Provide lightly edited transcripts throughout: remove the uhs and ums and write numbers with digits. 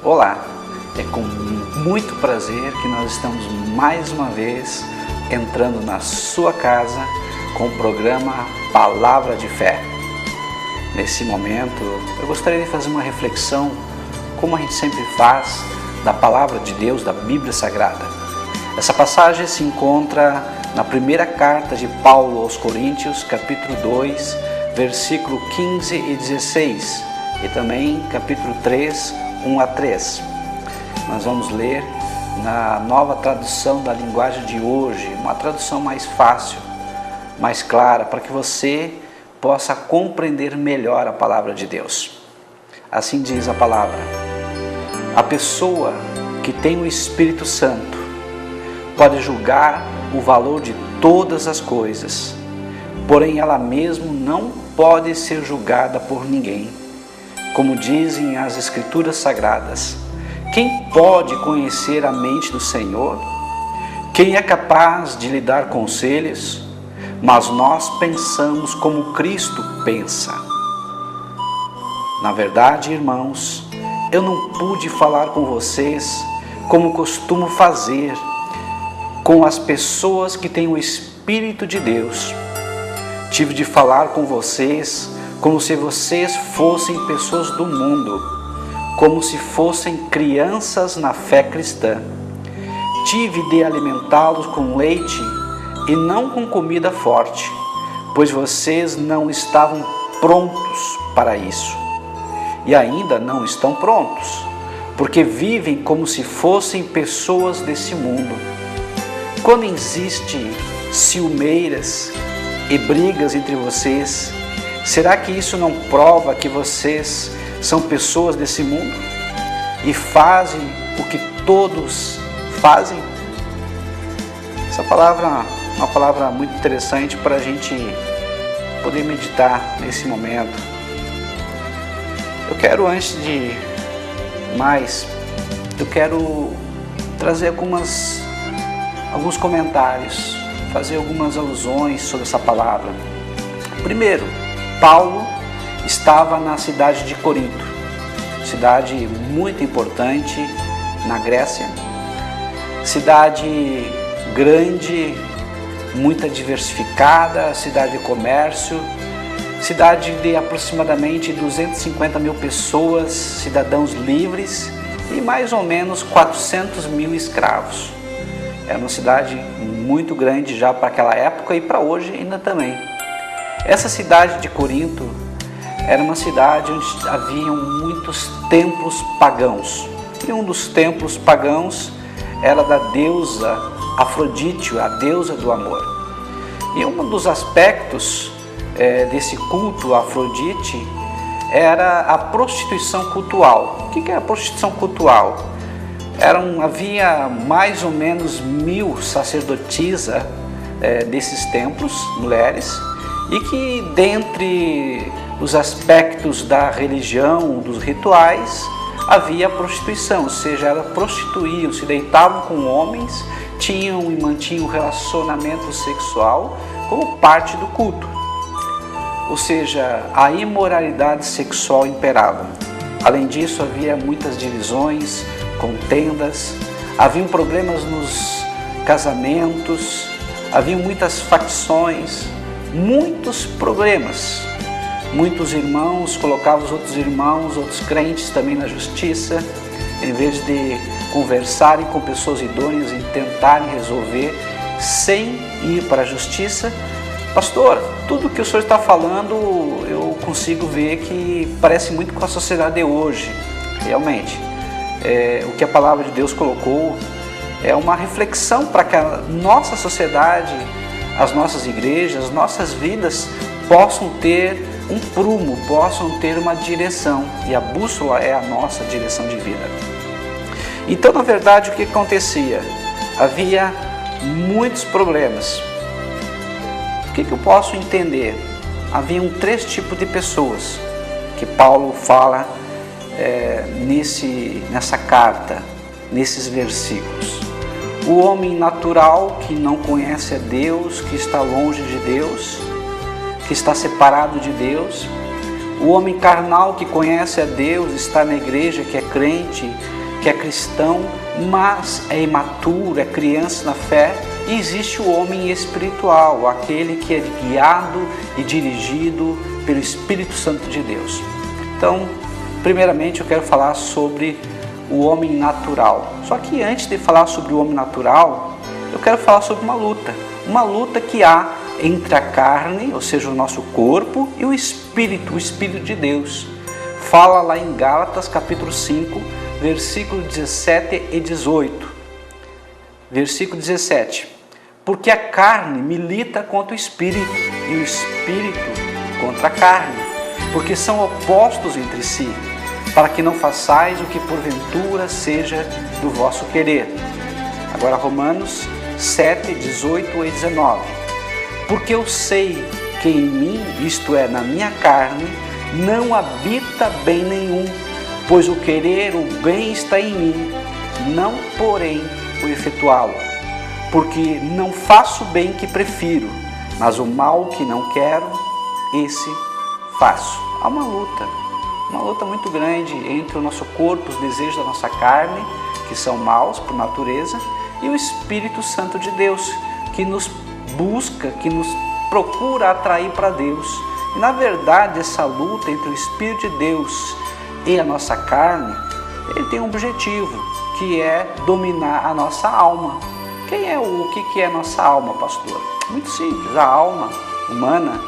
Olá, é com muito prazer que nós estamos mais uma vez entrando na sua casa com o programa Palavra de Fé. Nesse momento, eu gostaria de fazer uma reflexão, como a gente sempre faz, da Palavra de Deus, da Bíblia Sagrada. Essa passagem se encontra na primeira carta de Paulo aos Coríntios, capítulo 2, versículo 15 e 16, e também capítulo 3, 1 a 3. Nós vamos ler na nova tradução da linguagem de hoje, uma tradução mais fácil, mais clara, para que você possa compreender melhor a palavra de Deus. Assim diz a palavra: a pessoa que tem o Espírito Santo pode julgar o valor de todas as coisas, porém ela mesma não pode ser julgada por ninguém. Como dizem as Escrituras Sagradas, quem pode conhecer a mente do Senhor? Quem é capaz de lhe dar conselhos? Mas nós pensamos como Cristo pensa. Na verdade, irmãos, eu não pude falar com vocês como costumo fazer com as pessoas que têm o Espírito de Deus. Tive de falar com vocês como se vocês fossem pessoas do mundo, como se fossem crianças na fé cristã. Tive de alimentá-los com leite e não com comida forte, pois vocês não estavam prontos para isso. E ainda não estão prontos, porque vivem como se fossem pessoas desse mundo. Quando existe ciumeiras e brigas entre vocês, será que isso não prova que vocês são pessoas desse mundo e fazem o que todos fazem? Essa palavra é uma palavra muito interessante para a gente poder meditar nesse momento. Eu quero, antes de mais, eu quero trazer alguns comentários, fazer algumas alusões sobre essa palavra. Primeiro, Paulo estava na cidade de Corinto, cidade muito importante na Grécia, cidade grande, muito diversificada, cidade de comércio, cidade de aproximadamente 250 mil pessoas, cidadãos livres e mais ou menos 400 mil escravos. Era uma cidade muito grande já para aquela época e para hoje ainda também. Essa cidade de Corinto era uma cidade onde haviam muitos templos pagãos. E um dos templos pagãos era da deusa Afrodite, a deusa do amor. E um dos aspectos desse culto a Afrodite era a prostituição cultual. O que é a prostituição cultual? Havia mais ou menos 1000 sacerdotisas desses templos, mulheres, e que dentre os aspectos da religião, dos rituais, havia a prostituição, ou seja, elas prostituíam, se deitavam com homens, tinham e mantinham relacionamento sexual como parte do culto. Ou seja, a imoralidade sexual imperava. Além disso, havia muitas divisões, contendas, haviam problemas nos casamentos, haviam muitas facções, muitos problemas. Muitos irmãos colocavam os outros irmãos, outros crentes também na justiça, em vez de conversarem com pessoas idôneas e tentarem resolver sem ir para a justiça. Pastor, tudo que o senhor está falando eu consigo ver que parece muito com a sociedade de hoje. Realmente, o que a palavra de Deus colocou é uma reflexão para que a nossa sociedade, as nossas igrejas, as nossas vidas possam ter um prumo, possam ter uma direção, e a bússola é a nossa direção de vida. Então, na verdade, o que acontecia? Havia muitos problemas. O que eu posso entender? Haviam 3 tipos de pessoas que Paulo fala nessa carta, nesses versículos. O homem natural, que não conhece a Deus, que está longe de Deus, que está separado de Deus. O homem carnal que conhece a Deus, está na igreja, que é crente, que é cristão, mas é imaturo, é criança na fé. E existe o homem espiritual, aquele que é guiado e dirigido pelo Espírito Santo de Deus. Então, primeiramente eu quero falar sobre o homem natural. Só que antes de falar sobre o homem natural, eu quero falar sobre uma luta que há entre a carne, ou seja, o nosso corpo, e o Espírito de Deus. Fala lá em Gálatas capítulo 5, versículo 17 e 18. Versículo 17. Porque a carne milita contra o Espírito, e o Espírito contra a carne, porque são opostos entre si, para que não façais o que porventura seja do vosso querer. Agora Romanos 7, 18 e 19. Porque eu sei que em mim, isto é, na minha carne, não habita bem nenhum, pois o querer o bem está em mim, não porém o efetuá-lo. Porque não faço o bem que prefiro, mas o mal que não quero, esse faço. Há uma luta muito grande entre o nosso corpo, os desejos da nossa carne, que são maus por natureza, e o Espírito Santo de Deus, que nos busca, que nos procura atrair para Deus. E na verdade essa luta entre o Espírito de Deus e a nossa carne, ele tem um objetivo, que é dominar a nossa alma. O que é a nossa alma, pastor? Muito simples, a alma humana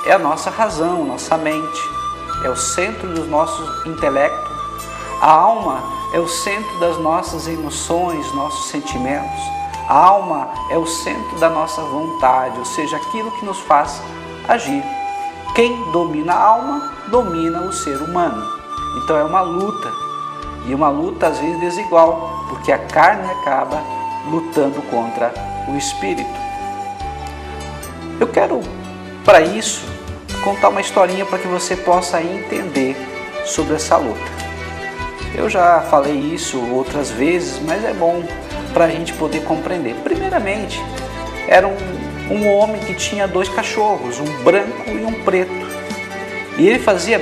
é a nossa razão, nossa mente, é o centro do nosso intelecto. A alma é o centro das nossas emoções, nossos sentimentos. A alma é o centro da nossa vontade, ou seja, aquilo que nos faz agir. Quem domina a alma, domina o ser humano. Então é uma luta, e uma luta às vezes desigual, porque a carne acaba lutando contra o Espírito. Eu quero, para isso, contar uma historinha para que você possa entender sobre essa luta. Eu já falei isso outras vezes, mas é bom para a gente poder compreender. Primeiramente, era um homem que tinha 2 cachorros, um branco e um preto. E ele fazia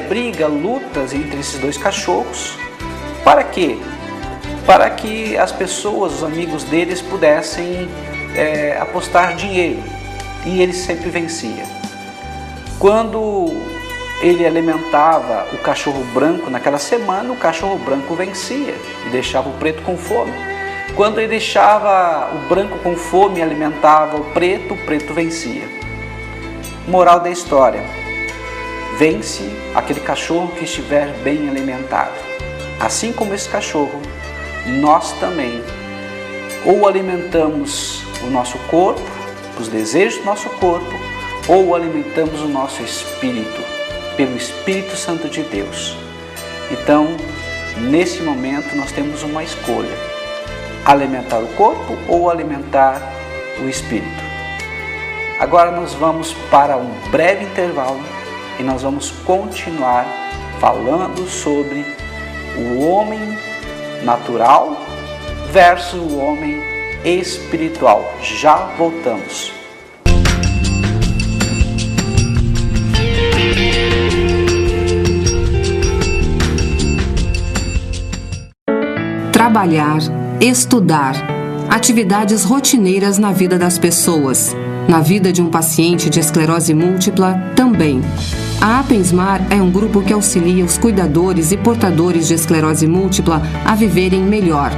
lutas entre esses 2 cachorros. Para quê? Para que as pessoas, os amigos deles, pudessem apostar dinheiro. E ele sempre vencia. Quando ele alimentava o cachorro branco naquela semana, o cachorro branco vencia e deixava o preto com fome. Quando ele deixava o branco com fome e alimentava o preto vencia. Moral da história: vence aquele cachorro que estiver bem alimentado. Assim como esse cachorro, nós também ou alimentamos o nosso corpo, os desejos do nosso corpo, ou alimentamos o nosso espírito, pelo Espírito Santo de Deus. Então, nesse momento, nós temos uma escolha: alimentar o corpo ou alimentar o espírito. Agora nós vamos para um breve intervalo e nós vamos continuar falando sobre o homem natural versus o homem espiritual. Já voltamos. Trabalhar, estudar, atividades rotineiras na vida das pessoas. Na vida de um paciente de esclerose múltipla, também. A Apensmar é um grupo que auxilia os cuidadores e portadores de esclerose múltipla a viverem melhor.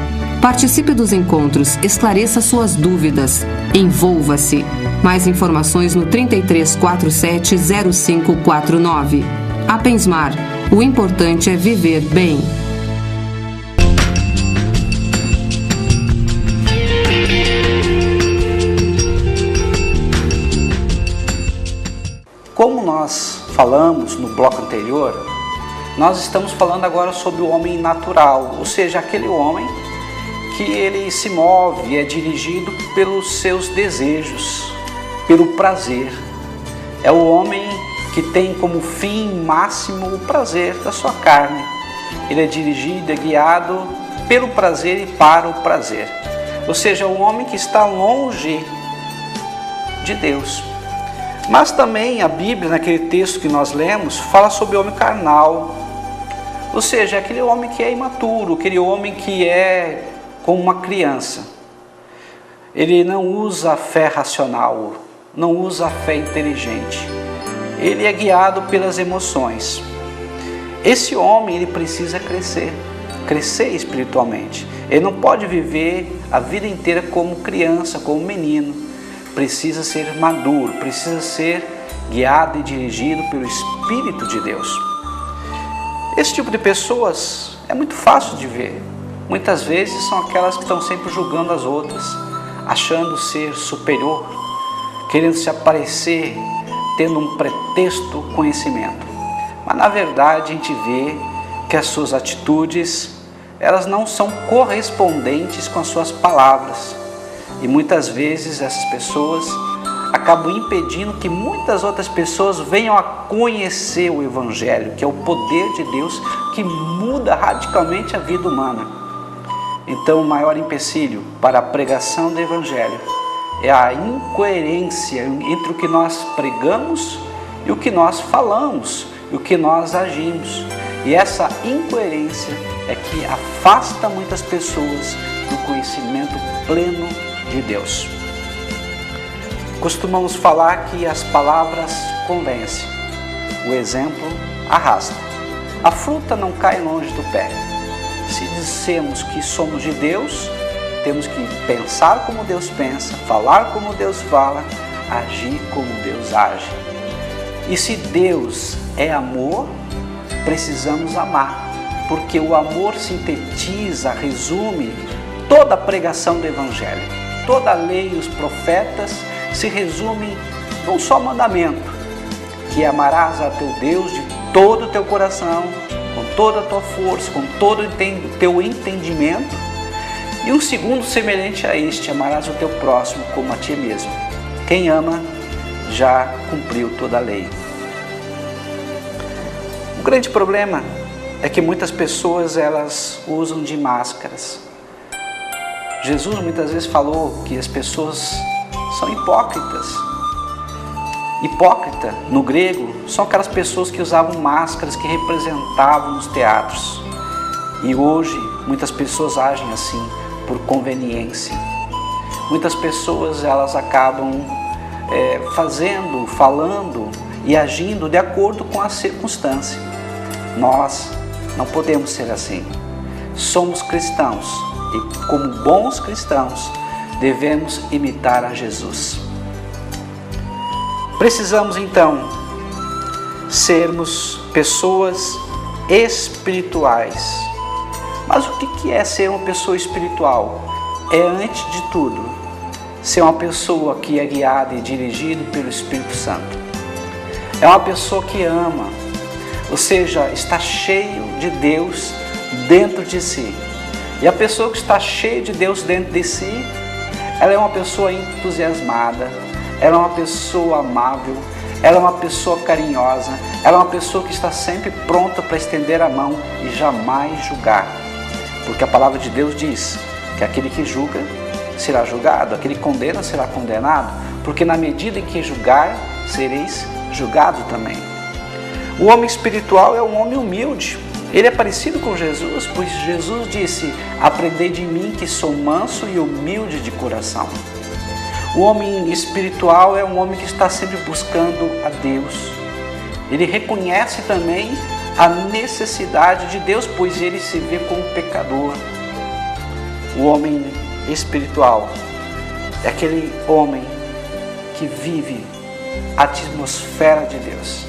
Participe dos encontros, esclareça suas dúvidas, envolva-se. Mais informações no 3347 0549. Apensmar, o importante é viver bem. Como nós falamos no bloco anterior, nós estamos falando agora sobre o homem natural, ou seja, aquele homem que ele se move, é dirigido pelos seus desejos, pelo prazer. É o homem que tem como fim máximo o prazer da sua carne. Ele é dirigido, é guiado pelo prazer e para o prazer. Ou seja, o homem que está longe de Deus. Mas também a Bíblia, naquele texto que nós lemos, fala sobre o homem carnal. Ou seja, aquele homem que é imaturo, aquele homem que é como uma criança. Ele não usa a fé racional, não usa a fé inteligente. Ele é guiado pelas emoções. Esse homem, ele precisa crescer espiritualmente. Ele não pode viver a vida inteira como criança, como menino. Precisa ser maduro, precisa ser guiado e dirigido pelo Espírito de Deus. Esse tipo de pessoas é muito fácil de ver. Muitas vezes são aquelas que estão sempre julgando as outras, achando ser superior, querendo se aparecer, tendo um pretexto conhecimento. Mas na verdade a gente vê que as suas atitudes, elas não são correspondentes com as suas palavras. E muitas vezes essas pessoas acabam impedindo que muitas outras pessoas venham a conhecer o Evangelho, que é o poder de Deus que muda radicalmente a vida humana. Então o maior empecilho para a pregação do Evangelho é a incoerência entre o que nós pregamos e o que nós falamos, e o que nós agimos. E essa incoerência é que afasta muitas pessoas do conhecimento pleno de Deus. Costumamos falar que as palavras convencem, o exemplo arrasta. A fruta não cai longe do pé. Se dissemos que somos de Deus, temos que pensar como Deus pensa, falar como Deus fala, agir como Deus age. E se Deus é amor, precisamos amar, porque o amor sintetiza, resume toda a pregação do Evangelho. Toda a lei e os profetas se resumem num só mandamento, que amarás a teu Deus de todo o teu coração, com toda a tua força, com todo o teu entendimento. E um segundo semelhante a este, amarás o teu próximo como a ti mesmo. Quem ama já cumpriu toda a lei. O grande problema é que muitas pessoas elas usam de máscaras. Jesus muitas vezes falou que as pessoas são hipócritas. Hipócrita, no grego, são aquelas pessoas que usavam máscaras que representavam nos teatros. E hoje muitas pessoas agem assim por conveniência. Muitas pessoas elas acabam fazendo, falando e agindo de acordo com a circunstância. Nós não podemos ser assim. Somos cristãos e, como bons cristãos, devemos imitar a Jesus. Precisamos então sermos pessoas espirituais. Mas o que é ser uma pessoa espiritual? É, antes de tudo, ser uma pessoa que é guiada e dirigida pelo Espírito Santo. É uma pessoa que ama, ou seja, está cheio de Deus dentro de si. E a pessoa que está cheia de Deus dentro de si, ela é uma pessoa entusiasmada, ela é uma pessoa amável, ela é uma pessoa carinhosa, ela é uma pessoa que está sempre pronta para estender a mão e jamais julgar. Porque a palavra de Deus diz que aquele que julga será julgado, aquele que condena será condenado, porque na medida em que julgar, sereis julgado também. O homem espiritual é um homem humilde. Ele é parecido com Jesus, pois Jesus disse: aprendei de mim que sou manso e humilde de coração. O homem espiritual é um homem que está sempre buscando a Deus. Ele reconhece também a necessidade de Deus, pois ele se vê como pecador. O homem espiritual é aquele homem que vive a atmosfera de Deus.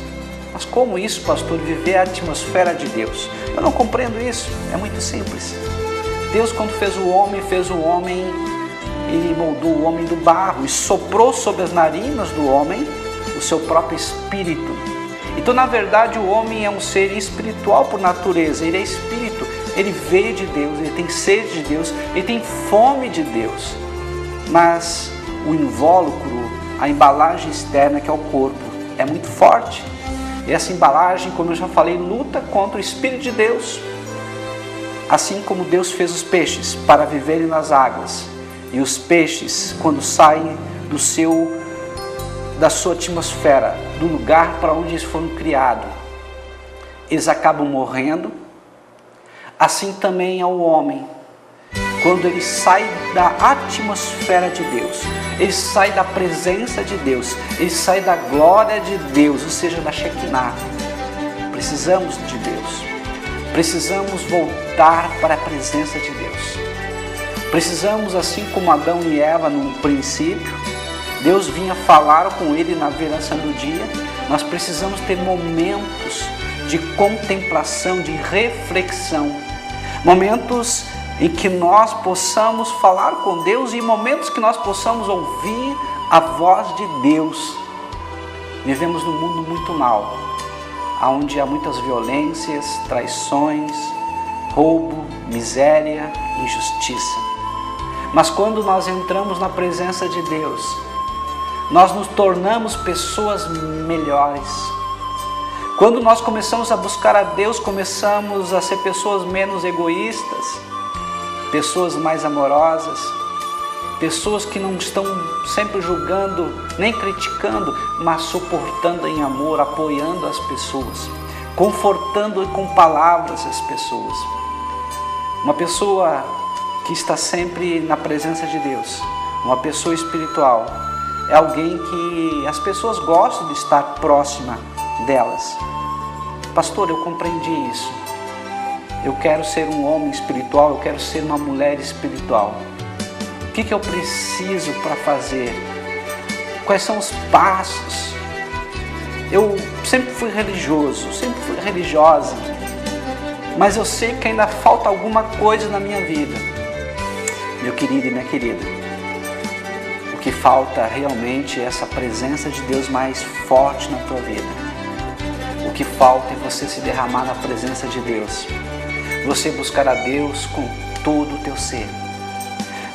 Mas como isso, pastor, viver a atmosfera de Deus? Eu não compreendo isso, é muito simples. Deus, quando fez o homem, ele moldou o homem do barro e soprou sobre as narinas do homem o seu próprio espírito. Então, na verdade, o homem é um ser espiritual por natureza, ele é espírito, ele veio de Deus, ele tem sede de Deus, ele tem fome de Deus. Mas o invólucro, a embalagem externa, que é o corpo, é muito forte. E essa embalagem, como eu já falei, luta contra o Espírito de Deus. Assim como Deus fez os peixes para viverem nas águas. E os peixes, quando saem do seu da sua atmosfera, do lugar para onde eles foram criados, eles acabam morrendo. Assim também é o homem, quando ele sai da atmosfera de Deus, ele sai da presença de Deus, ele sai da glória de Deus, ou seja, da Shekinah. Precisamos de Deus, precisamos voltar para a presença de Deus. Precisamos, assim como Adão e Eva no princípio, Deus vinha falar com ele na viração do dia, nós precisamos ter momentos de contemplação, de reflexão, momentos em que nós possamos falar com Deus e momentos que nós possamos ouvir a voz de Deus. Vivemos num mundo muito mal, onde há muitas violências, traições, roubo, miséria, injustiça. Mas quando nós entramos na presença de Deus, nós nos tornamos pessoas melhores. Quando nós começamos a buscar a Deus, começamos a ser pessoas menos egoístas, pessoas mais amorosas, pessoas que não estão sempre julgando, nem criticando, mas suportando em amor, apoiando as pessoas, confortando com palavras as pessoas. Uma pessoa que está sempre na presença de Deus, uma pessoa espiritual, é alguém que as pessoas gostam de estar próxima delas. Pastor, eu compreendi isso. Eu quero ser um homem espiritual, eu quero ser uma mulher espiritual. O que eu preciso para fazer? Quais são os passos? Eu sempre fui religioso, sempre fui religiosa, mas eu sei que ainda falta alguma coisa na minha vida. Meu querido e minha querida, o que falta realmente é essa presença de Deus mais forte na tua vida. O que falta é você se derramar na presença de Deus. Você buscar a Deus com todo o teu ser.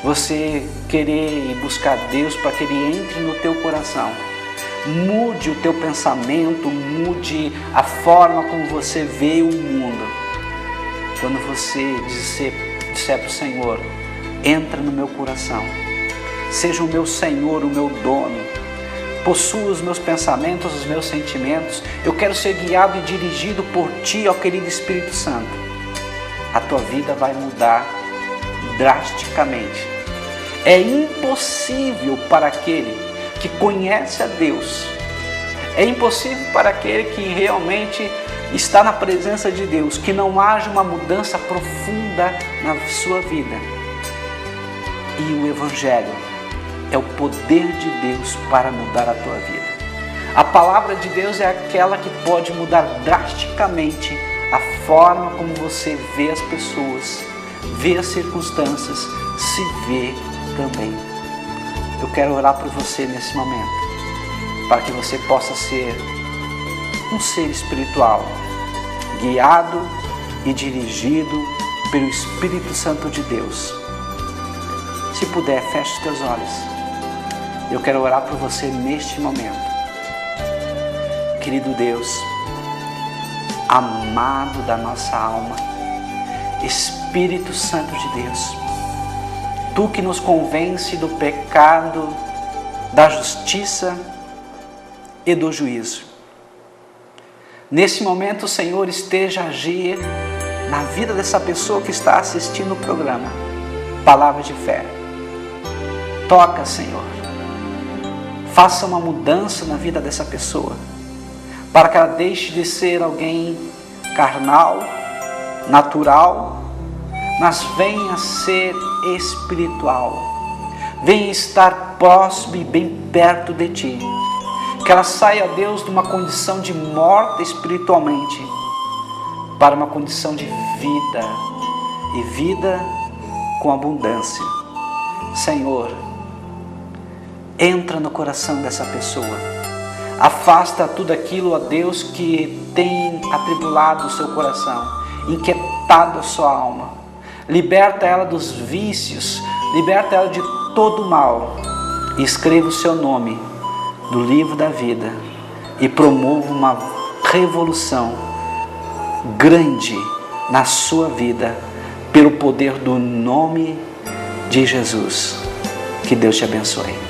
Você querer buscar Deus para que Ele entre no teu coração. Mude o teu pensamento, mude a forma como você vê o mundo. Quando você disser para o Senhor, entra no meu coração. Seja o meu Senhor, o meu dono. Possua os meus pensamentos, os meus sentimentos. Eu quero ser guiado e dirigido por Ti, ó querido Espírito Santo. A tua vida vai mudar drasticamente. É impossível para aquele que conhece a Deus, é impossível para aquele que realmente está na presença de Deus, que não haja uma mudança profunda na sua vida. E o Evangelho é o poder de Deus para mudar a tua vida. A palavra de Deus é aquela que pode mudar drasticamente a forma como você vê as pessoas, vê as circunstâncias, se vê também. Eu quero orar por você nesse momento, para que você possa ser um ser espiritual, guiado e dirigido pelo Espírito Santo de Deus. Se puder, feche os teus olhos. Eu quero orar por você neste momento. Querido Deus, amado da nossa alma, Espírito Santo de Deus, Tu que nos convence do pecado, da justiça e do juízo. Nesse momento, o Senhor esteja a agir na vida dessa pessoa que está assistindo o programa Palavra de Fé. Toca, Senhor. Faça uma mudança na vida dessa pessoa, para que ela deixe de ser alguém carnal, natural, mas venha a ser espiritual. Venha estar próximo e bem perto de Ti. Que ela saia, Deus, de uma condição de morte espiritualmente para uma condição de vida, e vida com abundância. Senhor, entra no coração dessa pessoa. Afasta tudo aquilo, ó Deus, que tem atribulado o seu coração, inquietado a sua alma. Liberta ela dos vícios, liberta ela de todo o mal. E escreva o seu nome no livro da vida e promova uma revolução grande na sua vida, pelo poder do nome de Jesus. Que Deus te abençoe.